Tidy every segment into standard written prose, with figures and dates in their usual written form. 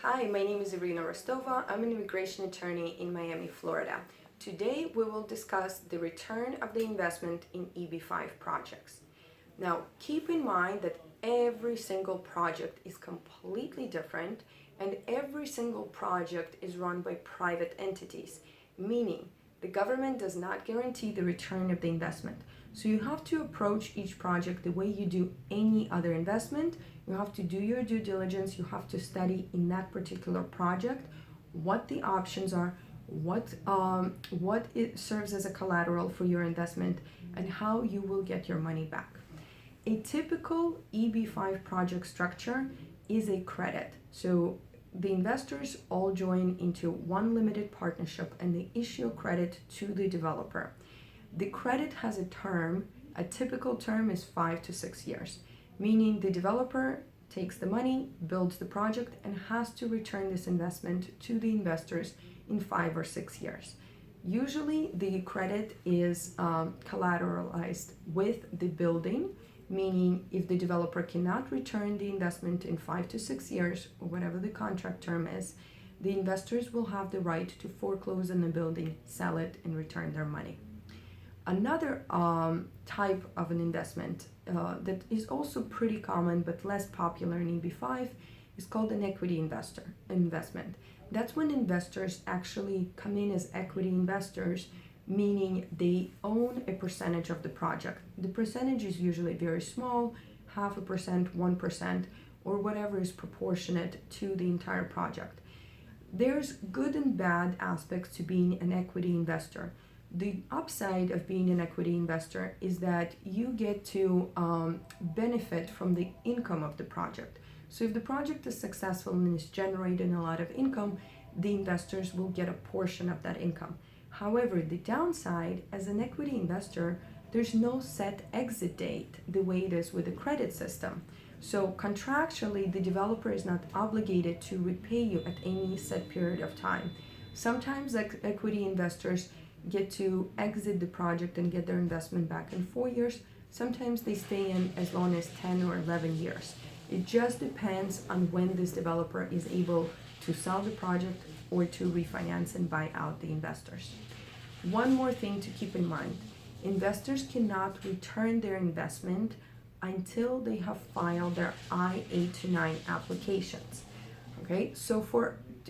Hi, my name is Irina Rostova. I'm an immigration attorney in Miami, Florida. Today we will discuss the return of the investment in EB-5 projects. Now, keep in mind that every single project is completely different and every single project is run by private entities, meaning the government does not guarantee the return of the investment. So you have to approach each project the way you do any other investment. You have to do your due diligence. You have to study in that particular project what the options are, what it serves as a collateral for your investment, and how you will get your money back. A typical EB-5 project structure is a credit. So the investors all join into one limited partnership and they issue a credit to the developer. The credit has a term. A typical term is 5 to 6 years, meaning the developer takes the money, builds the project, and has to return this investment to the investors in 5 or 6 years. Usually the credit is collateralized with the building, meaning if the developer cannot return the investment in 5 to 6 years, or whatever the contract term is, the investors will have the right to foreclose on the building, sell it, and return their money. Another type of an investment that is also pretty common but less popular in EB-5 is called an equity investment. That's when investors actually come in as equity investors, meaning they own a percentage of the project. The percentage is usually very small, 0.5%, 1%, or whatever is proportionate to the entire project. There's good and bad aspects to being an equity investor. The upside of being an equity investor is that you get to benefit from the income of the project. So if the project is successful and is generating a lot of income, the investors will get a portion of that income. However, the downside, as an equity investor, there's no set exit date the way it is with the credit system. So contractually, the developer is not obligated to repay you at any set period of time. Sometimes equity investors get to exit the project and get their investment back in 4 years. Sometimes they stay in as long as 10 or 11 years. It just depends on when this developer is able to sell the project or to refinance and buy out the investors. One more thing to keep in mind: investors cannot return their investment until they have filed their I-829 applications. Okay, so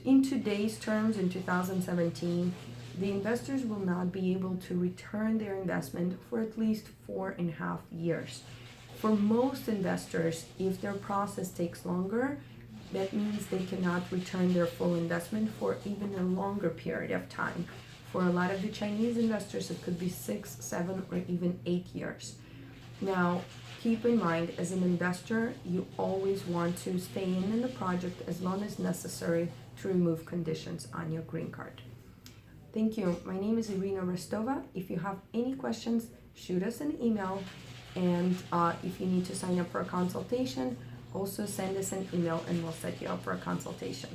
in today's terms, in 2017, the investors will not be able to return their investment for at least 4.5 years. For most investors, if their process takes longer, that means they cannot return their full investment for even a longer period of time. For a lot of the Chinese investors, it could be 6, 7, or even 8 years. Now, keep in mind, as an investor, you always want to stay in the project as long as necessary to remove conditions on your green card. Thank you. My name is Irina Rostova. If you have any questions, shoot us an email. And if you need to sign up for a consultation, also send us an email and we'll set you up for a consultation.